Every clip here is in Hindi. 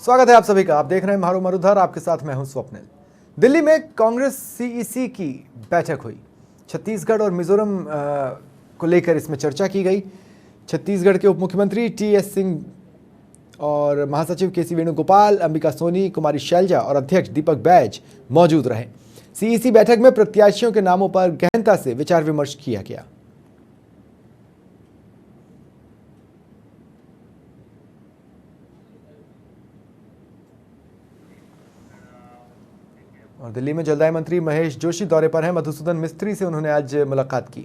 स्वागत है आप सभी का। आप देख रहे हैं मारो मरुधर, आपके साथ मैं हूं स्वप्निल। दिल्ली में कांग्रेस सीईसी की बैठक हुई। छत्तीसगढ़ और मिजोरम को लेकर इसमें चर्चा की गई। छत्तीसगढ़ के उप मुख्यमंत्री टीएस सिंह और महासचिव केसी वेणुगोपाल, अंबिका सोनी, कुमारी शैलजा और अध्यक्ष दीपक बैज मौजूद रहे। सीईसी बैठक में प्रत्याशियों के नामों पर गहनता से विचार विमर्श किया गया। और दिल्ली में जलदाय मंत्री महेश जोशी दौरे पर हैं। मधुसूदन मिस्त्री से उन्होंने आज मुलाकात की।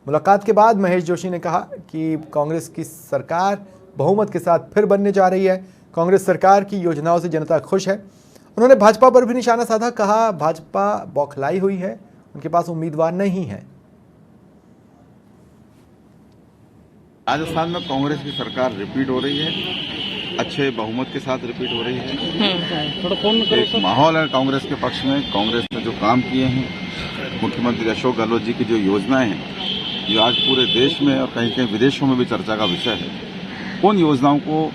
मुलाकात के बाद महेश जोशी ने कहा कि कांग्रेस की सरकार बहुमत के साथ फिर बनने जा रही है। कांग्रेस सरकार की योजनाओं से जनता खुश है। उन्होंने भाजपा पर भी निशाना साधा। कहा भाजपा बौखलाई हुई है, उनके पास उम्मीदवार नहीं है। राजस्थान में कांग्रेस की सरकार रिपीट हो रही है, अच्छे बहुमत के साथ रिपीट हो रही है। एक माहौल है कांग्रेस के पक्ष में। कांग्रेस ने जो काम किए हैं, मुख्यमंत्री अशोक गहलोत जी की जो योजनाएं हैं, जो आज पूरे देश में और कहीं कहीं विदेशों में भी चर्चा का विषय है, उन योजनाओं को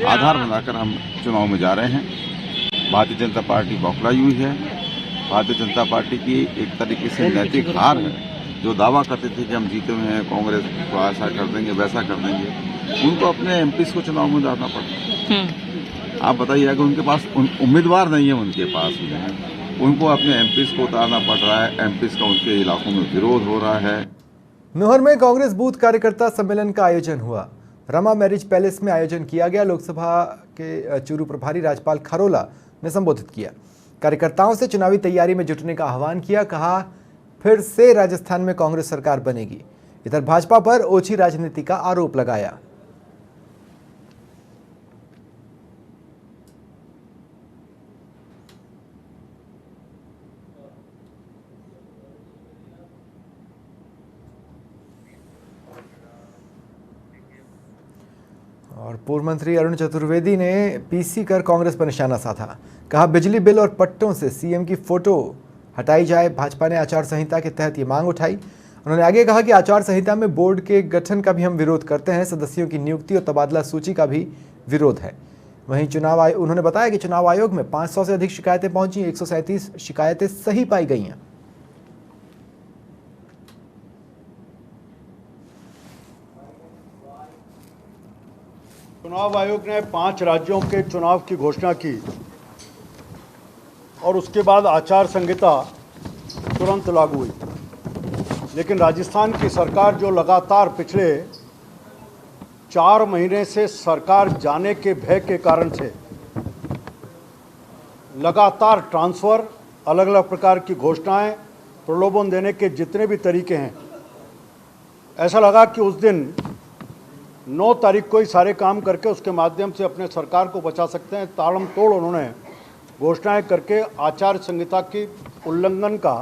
आधार बनाकर हम चुनाव में जा रहे हैं। भारतीय जनता पार्टी बौखलाई हुई है। भारतीय जनता पार्टी की एक तरीके से नैतिक हार है। जो दावा करते थे कि हम जीते हुए हैं, कांग्रेस को ऐसा कर देंगे वैसा कर देंगे, उनको अपने एमपीज को चुनाव में उतारना पड़ता है। आप बताइए, अगर उनके पास उम्मीदवार नहीं है, उनके पास में उनको अपने एमपीज को उतारना पड़ रहा है। एमपीज का उनके इलाकों में विरोध हो रहा है। नोहर में कांग्रेस बूथ कार्यकर्ता सम्मेलन का आयोजन हुआ। रमा मैरिज पैलेस में आयोजन किया गया। लोकसभा के चूरू प्रभारी राजपाल खरोला ने संबोधित किया। कार्यकर्ताओं से चुनावी तैयारी में जुटने का आह्वान किया। कहा फिर से राजस्थान में कांग्रेस सरकार बनेगी। इधर भाजपा पर ओछी राजनीति का आरोप लगाया। और पूर्व मंत्री अरुण चतुर्वेदी ने पीसी कर कांग्रेस पर निशाना साधा। कहा बिजली बिल और पट्टों से सीएम की फोटो हटाई जाए। भाजपा ने आचार संहिता के तहत ये मांग उठाई। उन्होंने आगे कहा कि आचार संहिता में बोर्ड के गठन का भी हम विरोध करते हैं। सदस्यों की नियुक्ति और तबादला सूची का भी विरोध है। वहीं उन्होंने बताया कि चुनाव आयोग में 500 से अधिक शिकायतें पहुंची। 137 शिकायतें सही पाई गई हैं। चुनाव आयोग ने 5 राज्यों के चुनाव की घोषणा की और उसके बाद आचार संहिता तुरंत लागू हुई। लेकिन राजस्थान की सरकार जो लगातार पिछले 4 महीने से सरकार जाने के भय के कारण से लगातार ट्रांसफ़र, अलग अलग प्रकार की घोषणाएं, प्रलोभन देने के जितने भी तरीके हैं, ऐसा लगा कि उस दिन 9 तारीख को ही सारे काम करके उसके माध्यम से अपने सरकार को बचा सकते हैं। ताड़म तोड़ उन्होंने घोषणाएं करके आचार संहिता की उल्लंघन का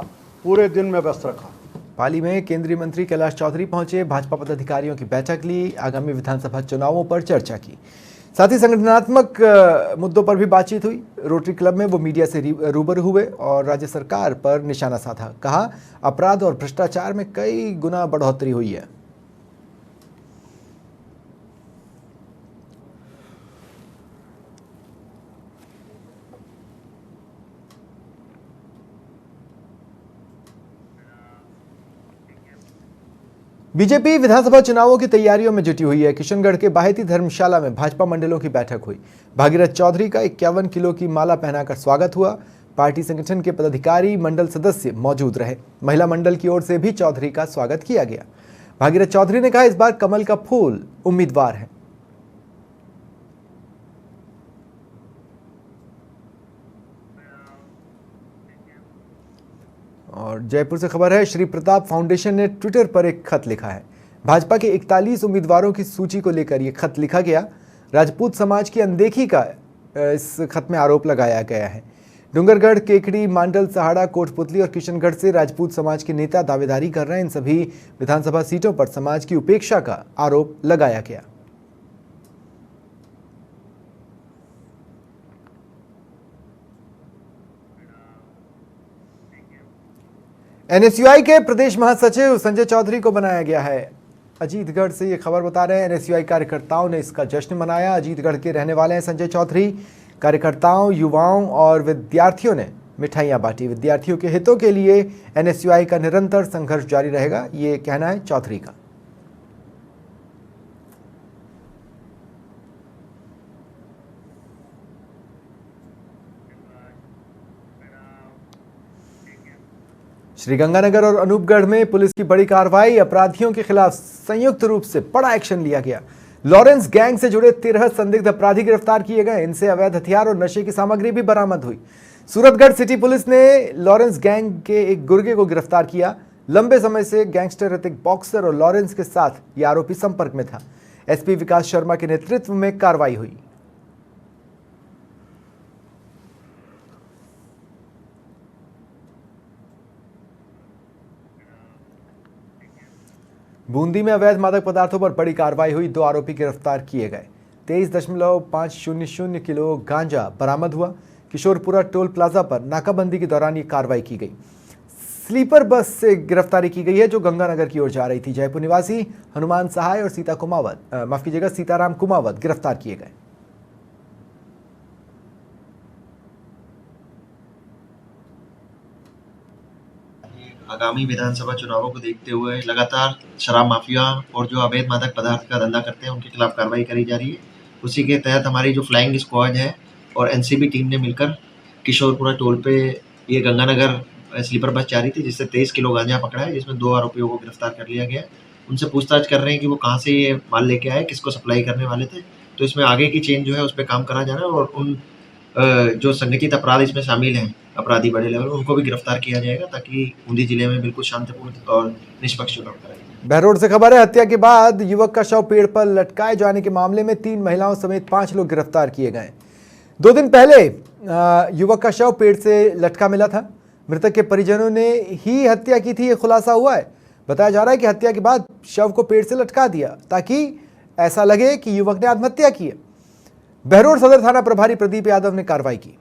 पूरे दिन में व्यस्त रखा। पाली में केंद्रीय मंत्री कैलाश चौधरी पहुंचे। भाजपा पदाधिकारियों की बैठक ली। आगामी विधानसभा चुनावों पर चर्चा की। साथ ही संगठनात्मक मुद्दों पर भी बातचीत हुई। रोटरी क्लब में वो मीडिया से रूबरू हुए और राज्य सरकार पर निशाना साधा। कहा अपराध और भ्रष्टाचार में कई गुना बढ़ोतरी हुई है। बीजेपी विधानसभा चुनावों की तैयारियों में जुटी हुई है। किशनगढ़ के बाहेती धर्मशाला में भाजपा मंडलों की बैठक हुई। भागीरथ चौधरी का 51 किलो की माला पहनाकर स्वागत हुआ। पार्टी संगठन के पदाधिकारी, मंडल सदस्य मौजूद रहे। महिला मंडल की ओर से भी चौधरी का स्वागत किया गया। भागीरथ चौधरी ने कहा इस बार कमल का फूल उम्मीदवार है। और जयपुर से खबर है, श्री प्रताप फाउंडेशन ने ट्विटर पर एक खत लिखा है। भाजपा के 41 उम्मीदवारों की सूची को लेकर यह खत लिखा गया। राजपूत समाज की अनदेखी का इस खत में आरोप लगाया गया है। डूंगरगढ़, केकड़ी, मांडल, सहाड़ा, कोटपुतली और किशनगढ़ से राजपूत समाज के नेता दावेदारी कर रहे हैं। इन सभी विधानसभा सीटों पर समाज की उपेक्षा का आरोप लगाया गया। एनएसयूआई के प्रदेश महासचिव संजय चौधरी को बनाया गया है। अजीतगढ़ से ये खबर बता रहे हैं। एनएसयूआई कार्यकर्ताओं ने इसका जश्न मनाया। अजीतगढ़ के रहने वाले हैं संजय चौधरी। कार्यकर्ताओं, युवाओं और विद्यार्थियों ने मिठाइयां बांटी। विद्यार्थियों के हितों के लिए एनएसयूआई का निरंतर संघर्ष जारी रहेगा, ये कहना है चौधरी का। श्रीगंगानगर और अनूपगढ़ में पुलिस की बड़ी कार्रवाई। अपराधियों के खिलाफ संयुक्त रूप से बड़ा एक्शन लिया गया। लॉरेंस गैंग से जुड़े 13 संदिग्ध अपराधी गिरफ्तार किए गए। इनसे अवैध हथियार और नशे की सामग्री भी बरामद हुई। सूरतगढ़ सिटी पुलिस ने लॉरेंस गैंग के एक गुर्गे को गिरफ्तार किया। लंबे समय से गैंगस्टर ऋतिक बॉक्सर और लॉरेंस के साथ यह आरोपी संपर्क में था। एसपी विकास शर्मा के नेतृत्व में कार्रवाई हुई। बूंदी में अवैध मादक पदार्थों पर बड़ी कार्रवाई हुई। 2 आरोपी गिरफ्तार किए गए। 23.500 किलो गांजा बरामद हुआ। किशोरपुरा टोल प्लाजा पर नाकाबंदी के दौरान ये कार्रवाई की गई। स्लीपर बस से गिरफ्तारी की गई है जो गंगानगर की ओर जा रही थी। जयपुर निवासी हनुमान सहाय और सीताराम कुमावत गिरफ्तार किए गए। आगामी विधानसभा चुनावों को देखते हुए लगातार शराब माफिया और जो अवैध मादक पदार्थ का धंधा करते हैं उनके खिलाफ कार्रवाई करी जा रही है। उसी के तहत हमारी जो फ्लाइंग स्क्वाड है और एनसीबी टीम ने मिलकर किशोरपुरा टोल पे ये गंगानगर स्लीपर बस जा रही थी जिससे 23 किलो गांजा पकड़ा है, जिसमें 2 आरोपियों को गिरफ्तार कर लिया गया। उनसे पूछताछ कर रहे हैं कि वो कहाँ से ये माल लेके आए, किसको सप्लाई करने वाले थे। तो इसमें आगे की चेन जो है उस पर काम करा जा रहा है और उन जो संगठित अपराध इसमें शामिल हैं, अपराधी बड़े लेवल, उनको भी गिरफ्तार किया जाएगा ताकि बूंदी जिले में बिल्कुल शांतिपूर्ण और निष्पक्ष चुनाव कराए। बहरोड से खबर है, हत्या के बाद युवक का शव पेड़ पर लटकाए जाने के मामले में 3 महिलाओं समेत 5 लोग गिरफ्तार किए गए। 2 दिन पहले युवक का शव पेड़ से लटका मिला था। मृतक के परिजनों ने ही हत्या की थी, ये खुलासा हुआ है। बताया जा रहा है कि हत्या के बाद शव को पेड़ से लटका दिया ताकि ऐसा लगे कि युवक ने आत्महत्या की है। बहरोड सदर थाना प्रभारी प्रदीप यादव ने कार्रवाई की।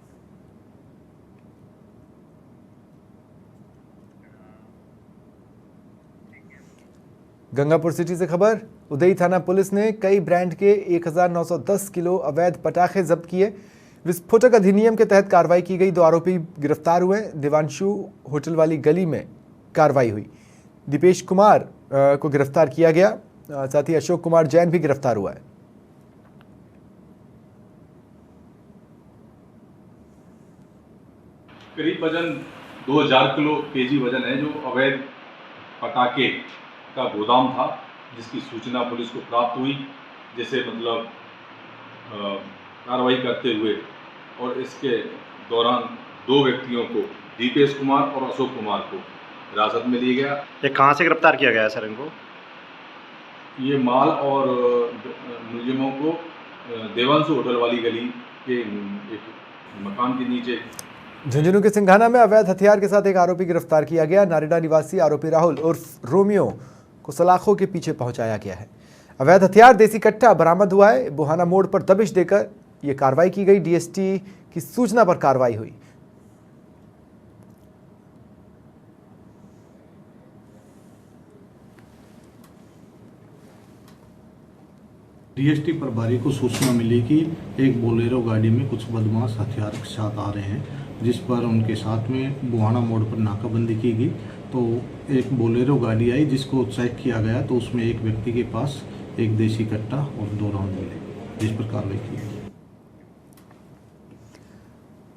गंगापुर सिटी से खबर, उदई थाना पुलिस ने कई ब्रांड के 1910 किलो अवैध पटाखे जब्त किए। विस्फोटक अधिनियम के तहत कार्रवाई की गई। 2 आरोपी गिरफ्तार हुए। देवांशु होटल वाली गली में कार्रवाई हुई। दीपेश कुमार को गिरफ्तार किया गया। साथ ही अशोक कुमार जैन भी गिरफ्तार हुआ है। करीब वजन 2000 किलो केजी वजन है जो अवैध पटाखे का गोदाम था, जिसकी सूचना पुलिस को प्राप्त हुई, जिसे मतलब कार्रवाई करते हुए और इसके दौरान 2 व्यक्तियों को, दीपेश कुमार और अशोक कुमार को हिरासत में लिया गया। ये कहाँ से गिरफ्तार किया गया है सर इनको? ये माल और मुलजिमों को देवांशु होटल वाली गली के एक मकान के नीचे। झुंझुनू के सिंघाना में अवैध हथियार के साथ एक आरोपी गिरफ्तार किया गया। नारेडा निवासी आरोपी राहुल उर्फ रोमियो को सलाखों के पीछे पहुंचाया गया है। अवैध हथियार देसी कट्टा बरामद हुआ है। बुहाना मोड़ पर दबिश देकर यह कार्रवाई की गई। डीएसटी की सूचना पर कार्रवाई हुई। डीएसटी प्रभारी को सूचना मिली कि एक बोलेरो गाड़ी में कुछ बदमाश हथियार के साथ आ रहे हैं, जिस पर उनके साथ में बुहाना मोड़ पर नाकाबंदी की गई। तो एक बोलेरो गाड़ी आई जिसको चेक किया गया तो उसमें एक व्यक्ति के पास एक देसी कट्टा और 2 राउंड मिले, जिस पर कार्रवाई की गई।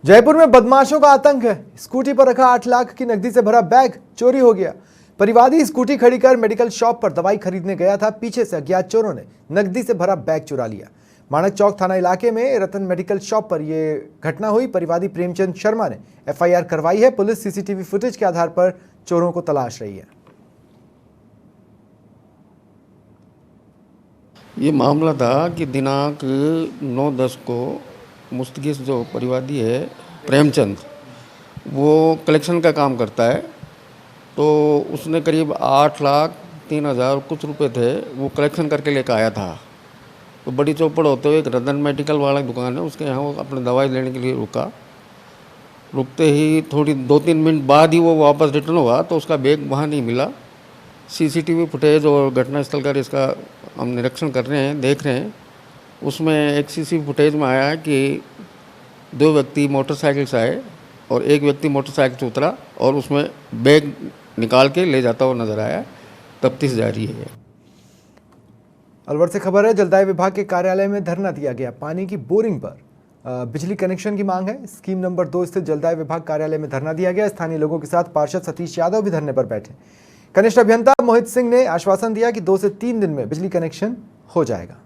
जयपुर में बदमाशों का आतंक है। स्कूटी पर रखा 8 लाख की नकदी से भरा बैग चोरी हो गया। परिवादी स्कूटी खड़ी कर मेडिकल शॉप पर दवाई खरीदने गया था। पीछे से अज्ञात चोरों ने नकदी से भरा बैग चुरा लिया। माणक चौक थाना इलाके में रतन मेडिकल शॉप पर यह घटना हुई। परिवादी प्रेमचंद शर्मा ने एफआईआर करवाई है। पुलिस सीसीटीवी फुटेज के आधार पर चोरों को तलाश रही है। ये मामला था कि दिनांक 9/10 को मुस्तगिस जो परिवादी है प्रेमचंद, वो कलेक्शन का काम करता है। तो उसने करीब 8,03,000 कुछ रुपए थे, वो कलेक्शन करके लेकर आया था। तो बड़ी चौपड़ होते हुए एक रतन मेडिकल वाला दुकान है, उसके यहाँ वो अपने दवाई लेने के लिए रुका। रुकते ही थोड़ी 2-3 मिनट बाद ही वो वापस रिटर्न हुआ तो उसका बैग वहाँ नहीं मिला। सीसीटीवी फुटेज और घटनास्थल का इसका हम निरीक्षण कर रहे हैं, देख रहे हैं। उसमें एक सीसीटीवी फुटेज में आया है कि 2 व्यक्ति मोटरसाइकिल से आए और एक व्यक्ति मोटरसाइकिल से उतरा और उसमें बैग निकाल के ले जाता हुआ नजर आया। तफ्तीश जारी है। अलवर से खबर है, जलदाय विभाग के कार्यालय में धरना दिया गया। पानी की बोरिंग पर बिजली कनेक्शन की मांग है। स्कीम नंबर 2 स्थित जलदाय विभाग कार्यालय में धरना दिया गया। स्थानीय लोगों के साथ पार्षद सतीश यादव भी धरने पर बैठे। कनिष्ठ अभियंता मोहित सिंह ने आश्वासन दिया कि 2 से 3 दिन में बिजली कनेक्शन हो जाएगा।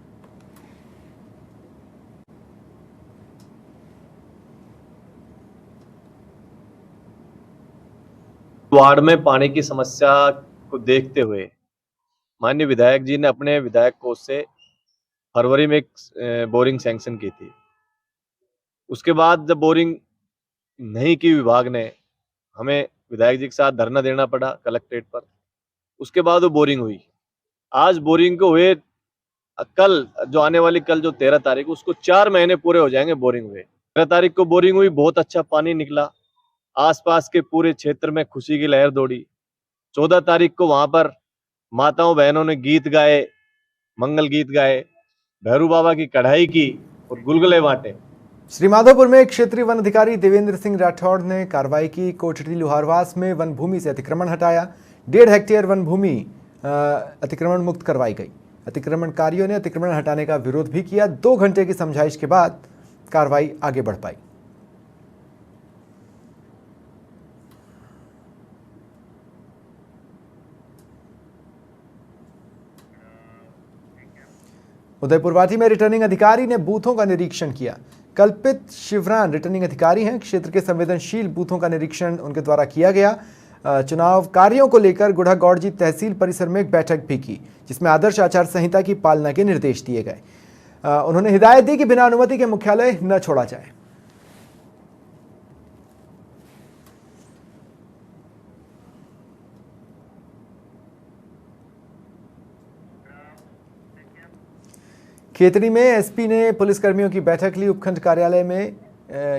वार्ड में पानी की समस्या को देखते हुए माननीय विधायक जी ने अपने विधायक कोष से फरवरी में एक बोरिंग सैंक्शन की थी। उसके बाद जब बोरिंग नहीं की विभाग ने, हमें विधायक जी के साथ धरना देना पड़ा कलेक्ट्रेट पर। उसके बाद वो बोरिंग हुई। आज बोरिंग को हुए कल जो आने वाली कल जो 13 तारीख, उसको 4 महीने पूरे हो जाएंगे बोरिंग हुए। 13 तारीख को बोरिंग हुई, बहुत अच्छा पानी निकला। आसपास के पूरे क्षेत्र में खुशी की लहर दौड़ी। 14 तारीख को वहां पर माताओं बहनों ने गीत गाए, मंगल गीत गाए, भैरू बाबा की कढ़ाई की और गुलगुले बांटे। श्रीमाधोपुर में क्षेत्रीय वन अधिकारी देवेंद्र सिंह राठौड़ ने कार्रवाई की। कोठरी लोहारवास में वन भूमि से अतिक्रमण हटाया। 1.5 हेक्टेयर वन भूमि अतिक्रमण मुक्त करवाई गई। अतिक्रमणकारियों ने अतिक्रमण हटाने का विरोध भी किया। 2 घंटे की समझाइश के बाद कार्रवाई आगे बढ़ पाई। उदयपुरवाटी में रिटर्निंग अधिकारी ने बूथों का निरीक्षण किया। कल्पित शिवरान रिटर्निंग अधिकारी हैं। क्षेत्र के संवेदनशील बूथों का निरीक्षण उनके द्वारा किया गया। चुनाव कार्यों को लेकर गुढ़ागौड़जी तहसील परिसर में एक बैठक भी की, जिसमें आदर्श आचार संहिता की पालना के निर्देश दिए गए। उन्होंने हिदायत दी कि बिना अनुमति के मुख्यालय न छोड़ा जाए। खेतड़ी में एसपी ने पुलिसकर्मियों की बैठक ली। उपखंड कार्यालय में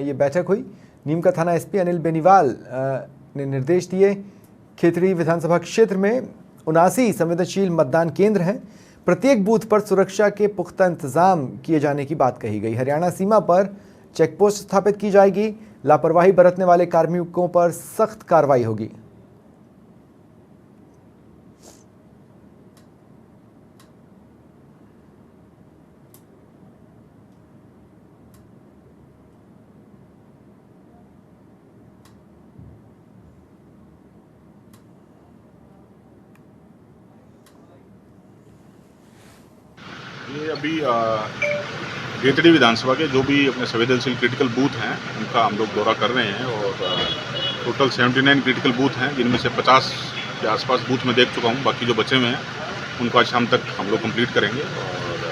ये बैठक हुई। नीमका थाना एसपी अनिल बेनीवाल ने निर्देश दिए। खेतड़ी विधानसभा क्षेत्र में 79 संवेदनशील मतदान केंद्र हैं। प्रत्येक बूथ पर सुरक्षा के पुख्ता इंतजाम किए जाने की बात कही गई। हरियाणा सीमा पर चेकपोस्ट स्थापित की जाएगी। लापरवाही बरतने वाले कार्मिकों पर सख्त कार्रवाई होगी। ये अभी खेतड़ी विधानसभा के जो भी अपने संवेदनशील क्रिटिकल बूथ हैं उनका हम लोग दौरा कर रहे हैं और टोटल 79 क्रिटिकल बूथ हैं, जिनमें से 50 के आसपास बूथ में देख चुका हूँ। बाकी जो बचे हुए हैं उनको आज शाम तक हम लोग कंप्लीट करेंगे और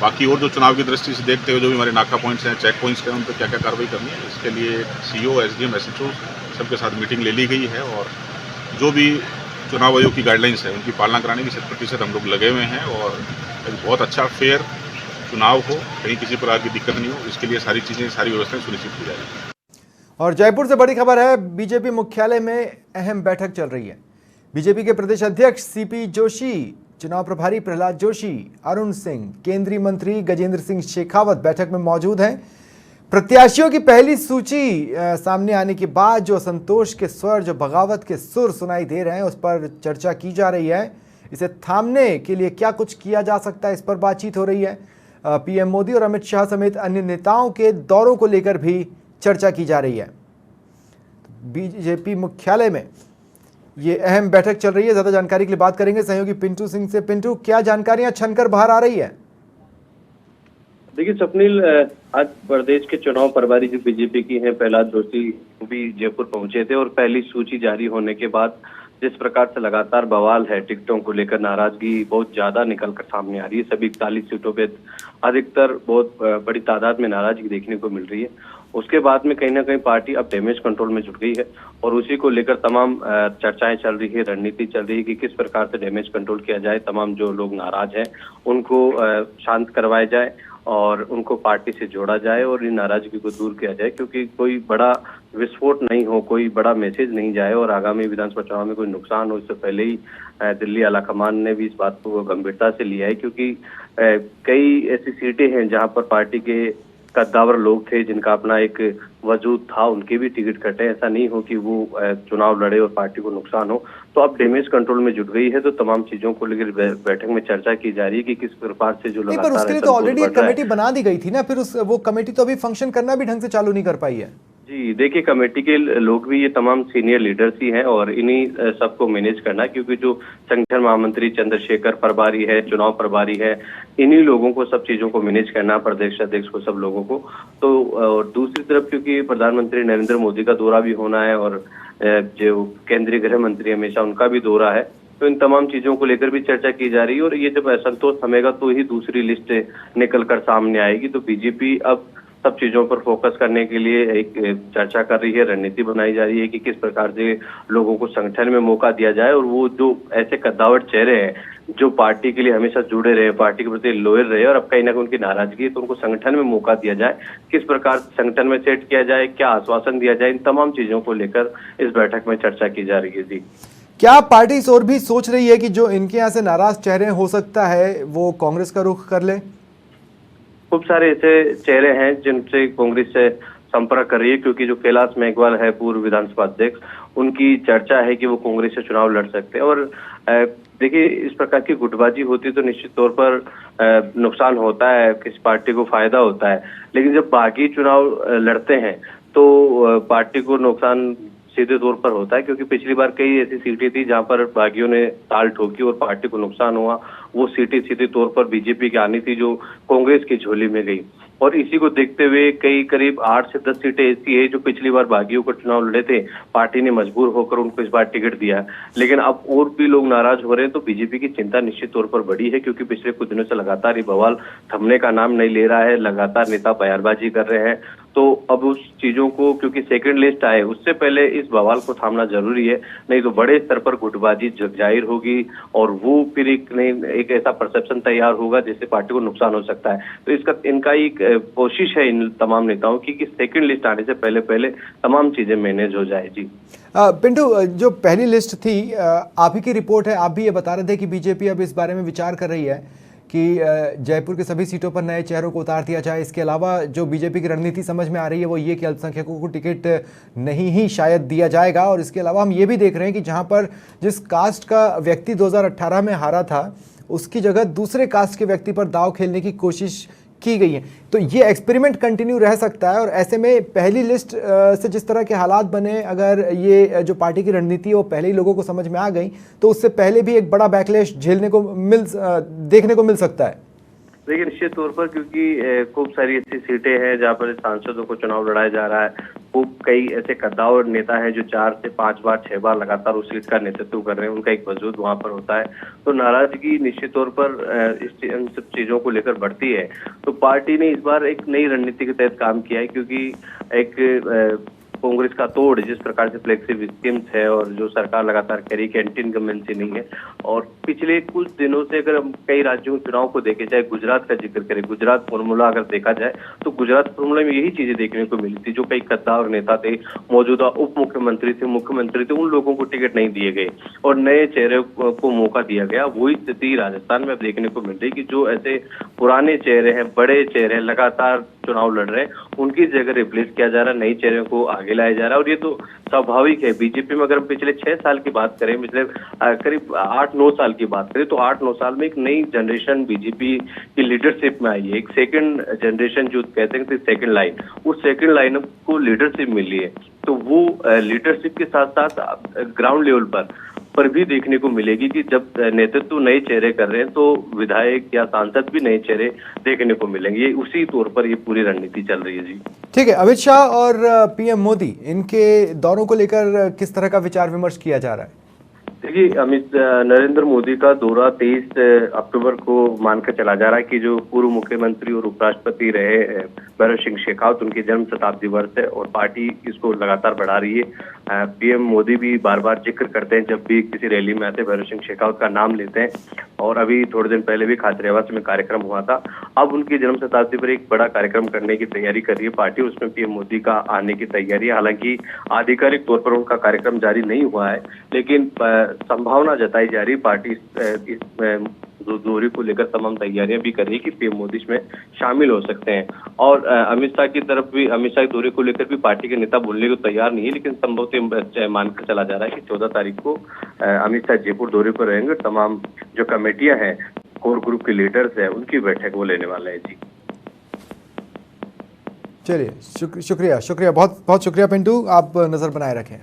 बाकी और जो चुनाव की दृष्टि से देखते हुए जो भी हमारे नाका पॉइंट्स हैं, चेक पॉइंट्स हैं, उन पर क्या क्या कार्रवाई करनी है, इसके लिए सीओ, एसडीएम, एसएचओ सबके साथ मीटिंग ले ली गई है और जो भी चुनाव आयोग की गाइडलाइंस है उनकी पालना कराने की 100% हम लोग लगे हुए हैं और एक बहुत अच्छा फेयर चुनाव हो, कहीं किसी प्रकार की दिक्कत नहीं हो, इसके लिए सारी चीज़ें, सारी व्यवस्थाएं सुनिश्चित की जाएगी। और जयपुर से बड़ी खबर है, बीजेपी मुख्यालय में अहम बैठक चल रही है। बीजेपी के प्रदेश अध्यक्ष सीपी जोशी, चुनाव प्रभारी प्रहलाद जोशी, अरुण सिंह, केंद्रीय मंत्री गजेंद्र सिंह शेखावत बैठक में मौजूद हैं। प्रत्याशियों की पहली सूची सामने आने के बाद जो असंतोष के स्वर, जो बगावत के सुर सुनाई दे रहे हैं, उस पर चर्चा की जा रही है। इसे थामने के लिए क्या कुछ किया जा सकता है, इस पर बातचीत हो रही है। पीएम मोदी और अमित शाह समेत अन्य नेताओं के दौरों को लेकर भी चर्चा की जा रही है। बीजेपी मुख्यालय में ये अहम बैठक चल रही है। ज़्यादा जानकारी के लिए बात करेंगे सहयोगी पिंटू सिंह से। पिंटू, क्या जानकारियां छनकर बाहर आ रही है? देखिए स्वप्निल, आज प्रदेश के चुनाव प्रभारी जो बीजेपी की हैं प्रहलाद जोशी भी जयपुर पहुंचे थे और पहली सूची जारी होने के बाद जिस प्रकार से लगातार बवाल है, टिकटों को लेकर नाराजगी बहुत ज्यादा निकल कर सामने आ रही है। सभी 41 सीटों पे अधिकतर बहुत बड़ी तादाद में नाराजगी देखने को मिल रही है। उसके बाद में कहीं ना कहीं पार्टी अब डैमेज कंट्रोल में जुट गई है और उसी को लेकर तमाम चर्चाएं चल रही है, रणनीति चल रही है कि किस प्रकार से डैमेज कंट्रोल किया जाए। तमाम जो लोग नाराज हैं उनको शांत करवाया जाए और उनको पार्टी से जोड़ा जाए और इन नाराजगी को दूर किया जाए, क्योंकि कोई बड़ा विस्फोट नहीं हो, कोई बड़ा मैसेज नहीं जाए और आगामी विधानसभा चुनाव में कोई नुकसान हो। इससे पहले ही दिल्ली आलाकमान ने भी इस बात को गंभीरता से लिया है, क्योंकि कई ऐसी सीटें हैं जहां पर पार्टी के कद्दावर लोग थे जिनका अपना एक वजूद था, उनके भी टिकट कटे। ऐसा नहीं हो कि वो चुनाव लड़े और पार्टी को नुकसान हो। तो अब डैमेज कंट्रोल में जुट गई है, तो तमाम चीजों को लेकर बैठक में चर्चा की जा रही है कि किस प्रकार से जो नहीं, पर उसके लिए तो ऑलरेडी एक कमेटी बना दी गई थी ना, फिर वो कमेटी तो अभी फंक्शन करना भी ढंग से चालू नहीं कर पाई है। जी देखिए, कमेटी के लोग भी ये तमाम सीनियर लीडर्स ही हैं और इन्हीं सबको मैनेज करना, क्योंकि जो संगठन महामंत्री चंद्रशेखर प्रभारी है, चुनाव प्रभारी है, इन्हीं लोगों को सब चीजों को मैनेज करना, प्रदेश अध्यक्ष को, सब लोगों को। तो और दूसरी तरफ क्योंकि प्रधानमंत्री नरेंद्र मोदी का दौरा भी होना है और जो केंद्रीय गृह मंत्री हमेशा उनका भी दौरा है, तो इन तमाम चीजों को लेकर भी चर्चा की जा रही है। और ये जब असंतोष थमेगा तो ही दूसरी लिस्ट निकल कर सामने आएगी। तो बीजेपी अब सब चीजों पर फोकस करने के लिए एक चर्चा कर रही है, रणनीति बनाई जा रही है कि किस प्रकार से लोगों को संगठन में मौका दिया जाए और वो जो ऐसे कद्दावर चेहरे हैं जो पार्टी के लिए हमेशा जुड़े रहे, पार्टी के प्रति लॉयल रहे और अब कहीं ना कहीं उनकी नाराजगी है, तो उनको संगठन में मौका दिया जाए, किस प्रकार संगठन में सेट किया जाए, क्या आश्वासन दिया जाए, इन तमाम चीजों को लेकर इस बैठक में चर्चा की जा रही है। जी, क्या पार्टी इस और भी सोच रही है कि जो इनके यहाँ से नाराज चेहरे हो सकता है वो कांग्रेस का रुख कर ले? खूब सारे ऐसे चेहरे हैं जिनसे कांग्रेस से संपर्क कर रही है, क्योंकि जो कैलाश मेघवाल है, पूर्व विधानसभा अध्यक्ष, उनकी चर्चा है कि वो कांग्रेस से चुनाव लड़ सकते हैं। और देखिए, इस प्रकार की गुटबाजी होती है तो निश्चित तौर पर नुकसान होता है, किसी पार्टी को फायदा होता है, लेकिन जब बागी चुनाव लड़ते हैं तो पार्टी को नुकसान सीधे तौर पर होता है, क्योंकि पिछली बार कई ऐसी सीटें थी जहां पर बागियों ने ताल ठोकी और पार्टी को नुकसान हुआ। वो सीटें सीधे तौर पर बीजेपी की आनी थी जो कांग्रेस की झोली में गई। और इसी को देखते हुए करीब 8 से 10 सीटें ऐसी है जो पिछली बार बागियों का चुनाव लड़े थे, पार्टी ने मजबूर होकर उनको इस बार टिकट दिया। लेकिन अब और भी लोग नाराज हो रहे हैं, तो बीजेपी की चिंता निश्चित तौर पर बढ़ी है, क्योंकि पिछले कुछ दिनों से लगातार ये बवाल थमने का नाम नहीं ले रहा है, लगातार नेता बयानबाजी कर रहे हैं। तो अब उस चीजों को, क्योंकि सेकंड लिस्ट आए उससे पहले इस बवाल को थामना जरूरी है, नहीं तो बड़े स्तर पर गुटबाजी जाहिर होगी और वो फिर एक ऐसा परसेप्शन तैयार होगा जिससे पार्टी को नुकसान हो सकता है। तो इनका एक कोशिश है इन तमाम नेताओं की कि सेकंड लिस्ट आने से पहले तमाम चीजें मैनेज हो जाए। जी पिंटू, जो पहली लिस्ट थी, आप ही की रिपोर्ट है, आप भी ये बता रहे थे कि बीजेपी अब इस बारे में विचार कर रही है कि जयपुर के सभी सीटों पर नए चेहरों को उतार दिया जाए। इसके अलावा जो बीजेपी की रणनीति समझ में आ रही है वो ये कि अल्पसंख्यकों को टिकट नहीं ही शायद दिया जाएगा। और इसके अलावा हम ये भी देख रहे हैं कि जहां पर जिस कास्ट का व्यक्ति 2018 में हारा था उसकी जगह दूसरे कास्ट के व्यक्ति पर दांव खेलने की कोशिश की गई है। तो ये एक्सपेरिमेंट कंटिन्यू रह सकता है और ऐसे में पहली लिस्ट से जिस तरह के हालात बने, अगर ये जो पार्टी की रणनीति है वो पहले ही लोगों को समझ में आ गई तो उससे पहले भी एक बड़ा बैकलैश देखने को मिल सकता है। देखिए, निश्चित तौर पर क्योंकि खूब सारी ऐसी सीटें हैं जहाँ पर सांसदों को चुनाव लड़ाया जा रहा है, खूब कई ऐसे कद्दावर नेता हैं जो 4 से 5 बार 6 बार लगातार उस सीट का नेतृत्व कर रहे हैं, उनका एक वजूद वहां पर होता है। तो नाराजगी निश्चित तौर पर इन सब चीजों को लेकर बढ़ती है। तो पार्टी ने इस बार एक नई रणनीति के तहत काम किया है, क्योंकि एक कांग्रेस का तोड़ जिस प्रकार से फ्लेक्सिबल स्कीम्स है और जो सरकार लगातार कह रही है कि एंटी इनकम्बेंसी नहीं है। और पिछले कुछ दिनों से अगर हम कई राज्यों के चुनाव को देखें, चाहे गुजरात का जिक्र करें, गुजरात फॉर्मूला अगर देखा जाए तो गुजरात फॉर्मूला में यही चीजें देखने को मिली थी। जो कई कद्दावर नेता थे, मौजूदा उप मुख्यमंत्री थे, मुख्यमंत्री थे, उन लोगों को टिकट नहीं दिए गए और नए चेहरे को मौका दिया गया। वही स्थिति राजस्थान में अब देखने को मिल रही कि जो ऐसे पुराने चेहरे हैं, बड़े चेहरे लगातार चुनाव लड़ रहे हैं, उनकी जगह रिप्लेस किया जा रहा है, नई चेहरे को आगे लाया जा रहा है। और ये तो स्वाभाविक है। बीजेपी में अगर हम पिछले 6 साल की बात करें, पिछले करीब 8-9 साल की बात करें तो 8-9 साल में एक नई जनरेशन बीजेपी की लीडरशिप में आई है। एक सेकंड जनरेशन जो कहते हैं सेकंड लाइन, उस सेकंड लाइन को लीडरशिप मिली है। तो वो लीडरशिप के साथ साथ ग्राउंड लेवल पर भी देखने को मिलेगी कि जब नेतृत्व नए चेहरे कर रहे हैं तो विधायक या सांसद भी नए चेहरे देखने को मिलेंगे। ये उसी तौर पर ये पूरी रणनीति चल रही है। जी ठीक है, अमित शाह और पीएम मोदी, इनके दौरों को लेकर किस तरह का विचार विमर्श किया जा रहा है? देखिए, नरेंद्र मोदी का दौरा 23 अक्टूबर को मानकर चला जा रहा है कि जो पूर्व मुख्यमंत्री और उपराष्ट्रपति रहे भैरव सिंह शेखावत, उनकी जन्म शताब्दी वर्ष है और पार्टी इसको लगातार बढ़ा रही है। पीएम मोदी भी बार बार जिक्र करते हैं जब भी किसी रैली में आते, भैरव सिंह शेखावत का नाम लेते हैं। और अभी थोड़े दिन पहले भी खातरेवास में कार्यक्रम हुआ था। अब उनकी जन्म शताब्दी पर एक बड़ा कार्यक्रम करने की तैयारी कर रही है पार्टी, उसमें पीएम मोदी का आने की तैयारी है। हालांकि आधिकारिक तौर पर उनका कार्यक्रम जारी नहीं हुआ है, लेकिन संभावना जताई जा रही पार्टी इस दोहरी को लेकर तमाम तैयारियां भी कर रही है कि पीएम मोदी इसमें शामिल हो सकते हैं। और अमित शाह की दोहरी को लेकर भी पार्टी के नेता बोलने को तैयार नहीं है, लेकिन संभवतः मानकर चला जा रहा है कि 14 तारीख को अमित शाह जयपुर दौरे पर रहेंगे। तमाम जो कमेटियां हैं, कोर ग्रुप के लीडर्स हैं, उनकी बैठक वो लेने वाला है। जी चलिए, शुक्रिया, बहुत बहुत शुक्रिया पिंटू, आप नजर बनाए रखें।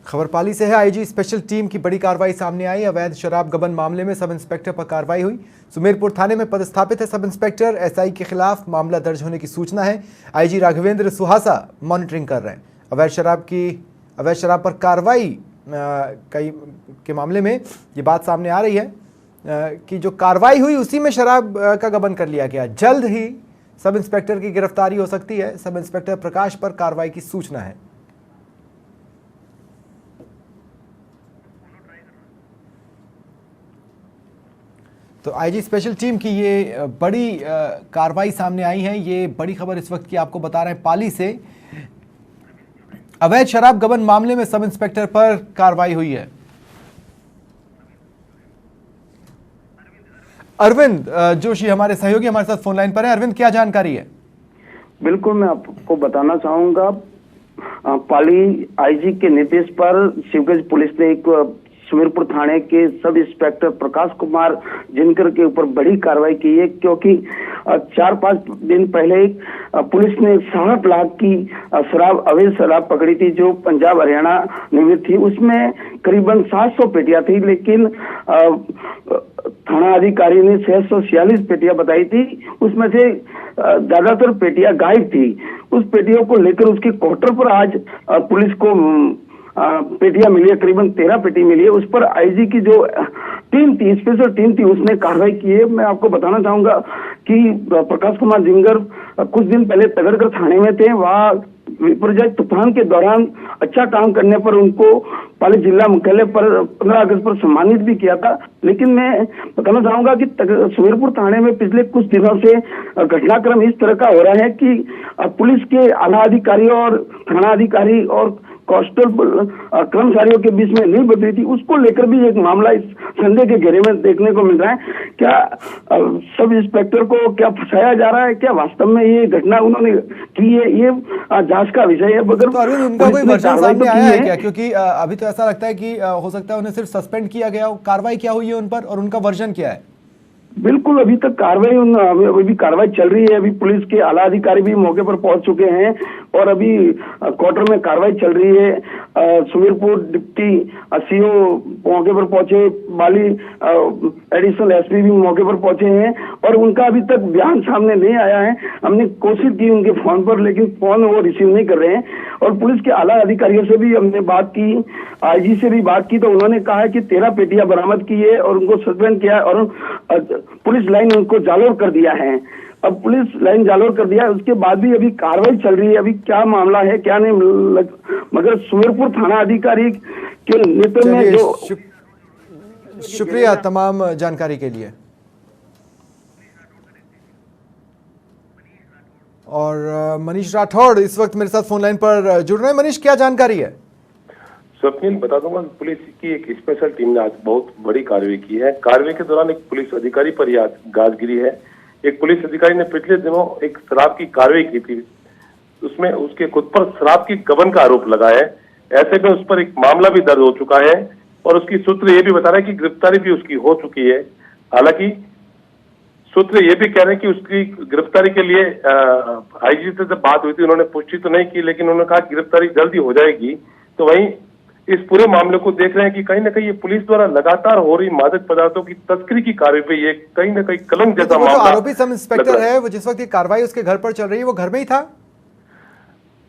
खबर पाली से है। आईजी स्पेशल टीम की बड़ी कार्रवाई सामने आई। अवैध शराब गबन मामले में सब इंस्पेक्टर पर कार्रवाई हुई। सुमेरपुर थाने में पदस्थापित है सब इंस्पेक्टर। एसआई के खिलाफ मामला दर्ज होने की सूचना है। आईजी राघवेंद्र सुहासा मॉनिटरिंग कर रहे हैं। अवैध शराब पर कार्रवाई के मामले में ये बात सामने आ रही है कि जो कार्रवाई हुई उसी में शराब का गबन कर लिया गया। जल्द ही सब इंस्पेक्टर की गिरफ्तारी हो सकती है। सब इंस्पेक्टर प्रकाश पर कार्रवाई की सूचना है। तो आईजी स्पेशल टीम की ये बड़ी कार्रवाई सामने आई है। ये बड़ी खबर इस वक्त की आपको बता रहे हैं पाली से। अवैध शराब गबन मामले में सब इंस्पेक्टर पर कार्रवाई हुई है। अरविंद जोशी हमारे सहयोगी हमारे साथ फोन लाइन पर है। अरविंद, क्या जानकारी है? बिल्कुल, मैं आपको बताना चाहूंगा, पाली आईजी के निर्देश पर शिवगंज पुलिस ने एक सुमेरपुर थाने के सब इंस्पेक्टर प्रकाश कुमार जिनकर के ऊपर बड़ी कार्रवाई की है, क्योंकि 4-5 दिन पहले पुलिस ने 60 लाख की अवैध शराब पकड़ी थी जो पंजाब हरियाणा निर्मित थी। उसमें करीबन 700 पेटियां थी, लेकिन थाना अधिकारी ने 646 पेटियां बताई थी। उसमें से ज्यादातर पेटियां गायब थी। उस पेटियों को लेकर उसके क्वार्टर पर आज पुलिस को पेटियां मिली है, करीबन 13 पेटी मिली है। उस पर आईजी की जो टीम थी, स्पेशल टीम थी, उसने कार्रवाई की है। मैं आपको बताना चाहूंगा कि प्रकाश कुमार जिंगर कुछ दिन पहले तगड़कर थाने में थे। वहाँ विपर्जय तूफान के दौरान अच्छा काम करने पर उनको पाली जिला मुख्यालय पर 15 अगस्त पर सम्मानित भी किया था। लेकिन मैं बताना चाहूंगा कि सुमेरपुर थाने में पिछले कुछ दिनों से घटनाक्रम इस तरह का हो रहा है कि पुलिस के आला अधिकारी और थाना अधिकारी और कांस्टेबल कर्मचारियों के बीच में नहीं बदली थी, उसको लेकर भी एक मामला इस संदेह के घेरे में देखने को मिल रहा है। क्या सब इंस्पेक्टर को क्या फंसाया जा रहा है? क्या वास्तव में ये घटना उन्होंने की है? ये जांच का विषय है। मगर तो अरविंद, उनका कोई वर्जन सामने आया है क्या? क्योंकि अभी तो ऐसा लगता है कि हो सकता है उन्हें सिर्फ सस्पेंड किया गया हो। कार्रवाई क्या हुई है उन पर और उनका वर्जन क्या है? बिल्कुल, अभी तक अभी कार्रवाई चल रही है। अभी पुलिस के आला अधिकारी भी मौके पर पहुंच चुके हैं और अभी क्वार्टर में कार्रवाई चल रही है। सुमेरपुर डिप्टी सीओ मौके पर पहुंचे, बाली एडिशनल एसपी भी मौके पर पहुंचे हैं और उनका अभी तक बयान सामने नहीं आया है। हमने कोशिश की उनके फोन पर, लेकिन फोन वो रिसीव नहीं कर रहे हैं। और पुलिस के आला अधिकारियों से भी हमने बात की, आईजी से भी बात की, तो उन्होंने कहा है कि 13 पेटियां बरामद की है और उनको सस्पेंड किया है और पुलिस लाइन उनको जालोर कर दिया है। अब पुलिस लाइन जालोर कर दिया है, उसके बाद भी अभी कार्रवाई चल रही है। अभी क्या मामला है क्या नहीं, मगर सुमेरपुर थाना अधिकारी के नेतृत्व में जो शुक्रिया तमाम जानकारी के लिए। और मनीष राठौड़ इस वक्त मेरे साथ फोन लाइन पर जुड़ रहे हैं। मनीष, क्या जानकारी है? स्वप्निल, बता दूंगा कि पुलिस की एक स्पेशल टीम ने आज बहुत बड़ी कार्रवाई की है। कार्रवाई के दौरान एक पुलिस अधिकारी पर यह गाज गिरी है। एक पुलिस अधिकारी ने पिछले दिनों एक शराब की कार्रवाई की थी, उसमें उसके खुद पर शराब की गबन का आरोप लगा है। ऐसे में उस पर एक मामला भी दर्ज हो चुका है और उसकी सूत्र ये भी बता रहा है कि गिरफ्तारी भी उसकी हो चुकी है। हालांकि सूत्र ये भी कह रहे हैं कि उसकी गिरफ्तारी के लिए आईजी से जब बात हुई थी, उन्होंने पुष्टि तो नहीं की, लेकिन उन्होंने कहा गिरफ्तारी जल्दी हो जाएगी। तो वहीं इस पूरे मामले को देख रहे हैं कि कहीं ना कहीं ये पुलिस द्वारा लगातार हो रही मादक पदार्थों की तस्करी की कार्रवाई पे ये कहीं ना कहीं कलंक जैसा मामला। आरोपी सब इंस्पेक्टर है, वो जिस वक्त ये कार्रवाई उसके घर पर चल रही है, वो घर में ही था?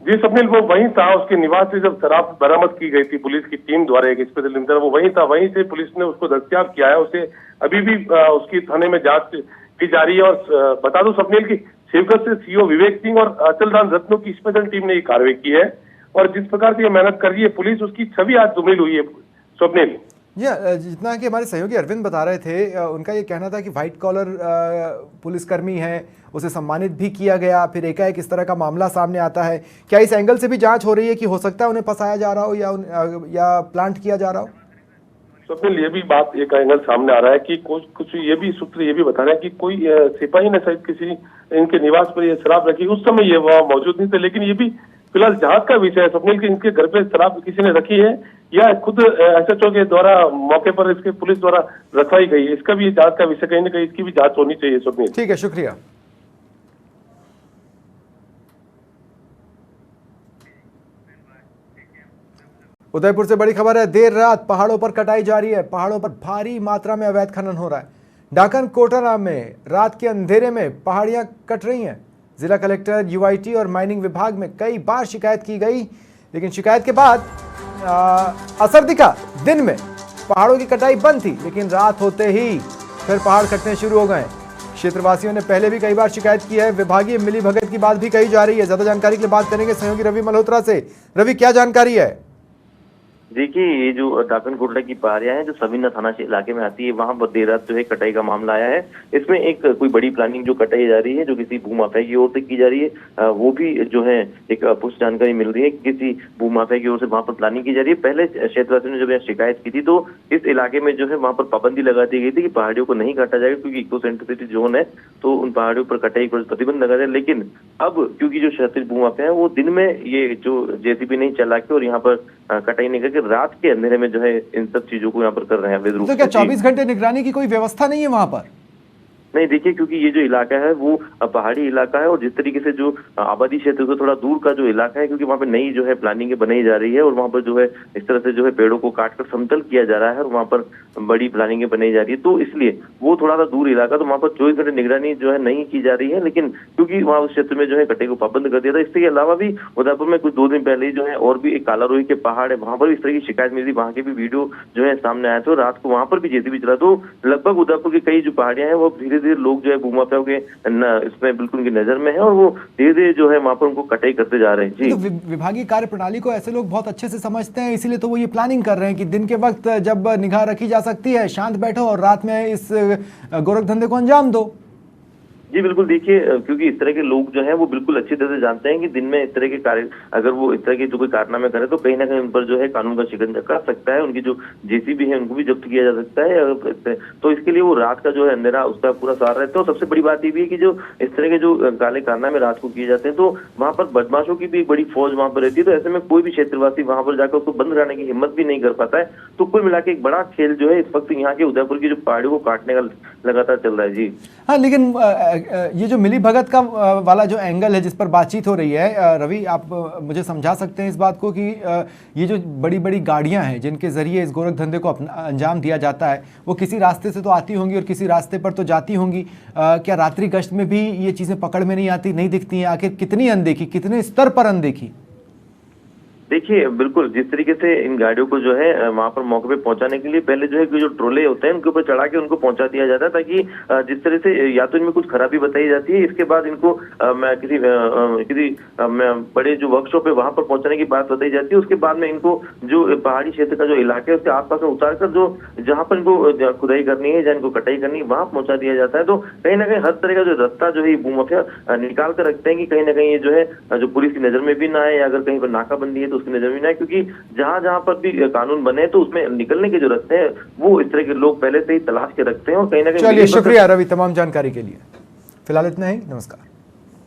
जी स्वप्निल, वो वहीं था। उसके निवास से जब शराब बरामद की गई थी पुलिस की टीम द्वारा, एक स्पेशल टीम द्वारा, वो वहीं था। वहीं से पुलिस ने उसको दस्तयाब किया है। उसे अभी भी उसकी थाने में जांच की जा रही है। और बता दो स्वप्निल की शिवगंज से सीओ विवेक सिंह और अचल राम रत्नों की स्पेशल टीम ने ये कार्रवाई की है और जिस प्रकार से ये मेहनत कर रही है पुलिस, उसकी छवि आज धूमिल हुई है स्वप्निल। जी जितना कि हमारे सहयोगी अरविंद बता रहे थे, उनका ये कहना था कि वाइट कॉलर पुलिसकर्मी है, उसे सम्मानित भी किया गया, फिर एकाएक इस तरह का मामला सामने आता है। क्या इस एंगल से भी जांच हो रही है कि हो सकता है उन्हें फंसाया जा रहा हो या प्लांट किया जा रहा हो? स्वप्निल, ये भी बात एक एंगल सामने आ रहा है कि कुछ ये भी सूत्र ये भी बता रहे हैं कि कोई सिपाही ने शायद किसी इनके निवास पर ये शराब रखी, उस समय ये वहाँ मौजूद नहीं थे, लेकिन ये भी फिलहाल जांच का विषय है स्वप्निल कि इनके घर पे शराब किसी ने रखी है या खुद एसएचओ के द्वारा मौके पर इसके पुलिस द्वारा रखवाई गई है। इसका भी जांच का विषय, कहीं ना कहीं इसकी भी जांच होनी चाहिए स्वप्निल। ठीक है, शुक्रिया। उदयपुर से बड़ी खबर है। देर रात पहाड़ों पर कटाई जारी है। पहाड़ों पर भारी मात्रा में अवैध खनन हो रहा है। डाकन कोटाराम में रात के अंधेरे में पहाड़ियां कट रही हैं। जिला कलेक्टर, यूआईटी और माइनिंग विभाग में कई बार शिकायत की गई, लेकिन शिकायत के बाद असर दिखा। दिन में पहाड़ों की कटाई बंद थी, लेकिन रात होते ही फिर पहाड़ कटने शुरू हो गए। क्षेत्रवासियों ने पहले भी कई बार शिकायत की है। विभागीय मिलीभगत की बात भी कही जा रही है। ज्यादा जानकारी के लिए बात करेंगे सहयोगी रवि मल्होत्रा से। रवि, क्या जानकारी है? देखिए, ये जो डाकन कोटला की पहाड़ियां हैं जो सविना थाना इलाके में आती है, वहां पर देर रात जो है कटाई का मामला आया है। इसमें एक कोई बड़ी प्लानिंग जो कटाई जा रही है, जो किसी भूमाफिया की ओर से की जा रही है, वो भी जो है एक पुष्ट जानकारी मिल रही है कि किसी भूमाफिया की ओर से वहां पर प्लानिंग की जा रही है। पहले क्षेत्रवासियों ने जब यहाँ शिकायत की थी तो इस इलाके में जो है वहां पर पाबंदी लगा दी गई थी कि पहाड़ियों को नहीं काटा जाएगा, क्योंकि इको सेंसिटिव जोन है, तो उन पहाड़ियों पर कटाई पर प्रतिबंध लगा दिया। लेकिन अब क्योंकि जो क्षत्रिय भूमाफिया है वो दिन में ये जो जेसीबी नहीं चला के और यहाँ पर कटाई नहीं करके रात के अंधेरे में जो है इन सब चीजों को यहाँ पर कर रहे हैं अवैध रूप से। तो क्या 24 घंटे निगरानी की कोई व्यवस्था नहीं है वहां पर? नहीं, देखिए, क्योंकि ये जो इलाका है वो पहाड़ी इलाका है और जिस तरीके से जो आबादी क्षेत्र से थोड़ा दूर का जो इलाका है, क्योंकि वहाँ पे नई जो है प्लानिंग बनाई जा रही है और वहाँ पर जो है इस तरह से जो है पेड़ों को काटकर समतल किया जा रहा है और वहाँ पर बड़ी प्लानिंग बनाई जा रही है, तो इसलिए वो थोड़ा सा दूर इलाका, तो वहाँ पर 24 घंटे निगरानी जो है नहीं की जा रही है। लेकिन क्योंकि वहाँ उस क्षेत्र में जो है कटाई को पाबंद कर दिया था। इसके अलावा भी उदयपुर में कुछ 2 दिन पहले जो है और भी एक कालारोही के पहाड़ है, वहाँ पर इस तरह की शिकायत मिली थी। वहाँ के भी वीडियो जो है सामने आया था। रात को वहाँ पर भी जेसीबी चला, तो लगभग उदयपुर की कई जो पहाड़ियां हैं वो धीरे धीरे लोग जो है के इसमें बिल्कुल उनकी नजर में है और वो धीरे धीरे जो है वहां पर उनको कटाई करते जा रहे हैं। जी, तो विभागीय कार्य प्रणाली को ऐसे लोग बहुत अच्छे से समझते हैं, इसीलिए तो वो ये प्लानिंग कर रहे हैं कि दिन के वक्त जब निगाह रखी जा सकती है, शांत बैठो और रात में इस गोरख धंधे को अंजाम दो। जी बिल्कुल, देखिए, क्योंकि इस तरह के लोग जो हैं वो बिल्कुल अच्छी तरह से जानते हैं कि दिन में इस तरह के कार्य, अगर वो इस तरह के जो कोई कारनामे करे तो कहीं ना कहीं उन पर जो है कानून का शिकंजा कर सकता है। उनकी जो जेसीबी है उनको भी जब्त किया जा सकता है, तो इसके लिए वो रात का जो है अंधेरा उसका पूरा सहारा रहता है। और सबसे बड़ी बात ये भी है कि जो इस तरह के जो काले कारनामे रात को किए जाते हैं तो वहाँ पर बदमाशों की भी एक बड़ी फौज वहाँ पर रहती है, तो ऐसे में कोई भी क्षेत्रवासी वहाँ पर जाकर उसको बंद कराने की हिम्मत भी नहीं कर पाता है। तो कुल मिला के एक बड़ा खेल जो है इस वक्त यहाँ के उदयपुर की जो पहाड़ियों को काटने का लगातार चल रहा है। जी हाँ, लेकिन ये जो मिली भगत का वाला जो एंगल है जिस पर बातचीत हो रही है, रवि आप मुझे समझा सकते हैं इस बात को कि ये जो बड़ी बड़ी गाड़ियां हैं जिनके जरिए इस गोरख धंधे को अंजाम दिया जाता है, वो किसी रास्ते से तो आती होंगी और किसी रास्ते पर तो जाती होंगी। क्या रात्रि गश्त में भी ये चीज़ें पकड़ में नहीं आती, नहीं दिखती हैं? आखिर कितनी अनदेखी, कितने स्तर पर अनदेखी? देखिए, बिल्कुल जिस तरीके से इन गाड़ियों को जो है वहां पर मौके पे पहुंचाने के लिए पहले जो है जो ट्रोले होते हैं उनके ऊपर चढ़ा के उनको पहुंचा दिया जाता है, ताकि जिस तरह से या तो इनमें कुछ खराबी बताई जाती है, इसके बाद इनको किसी बड़े जो वर्कशॉप है वहां पर पहुंचाने की बात बताई जाती है। उसके बाद में इनको जो पहाड़ी क्षेत्र का जो इलाका है उसके आसपास में उतार कर जो जहाँ पर इनको खुदाई करनी है या इनको कटाई करनी है वहां पहुंचा दिया जाता है। तो कहीं ना कहीं हर तरह का जो रास्ता जो है भूमाफिया निकाल कर रखते हैं कि कहीं ना कहीं ये जो है जो पुलिस की नजर में भी ना आए, अगर कहीं पर नाकाबंदी है तो उसकी नजर में ना है, क्योंकि जहां जहां पर भी कानून बने तो उसमें निकलने के जो रास्ते हैं वो इस तरह के लोग पहले से ही तलाश के रखते हैं और कहीं ना कहीं। चलिए, शुक्रिया रवि तमाम जानकारी के लिए। फिलहाल इतना ही, नमस्कार।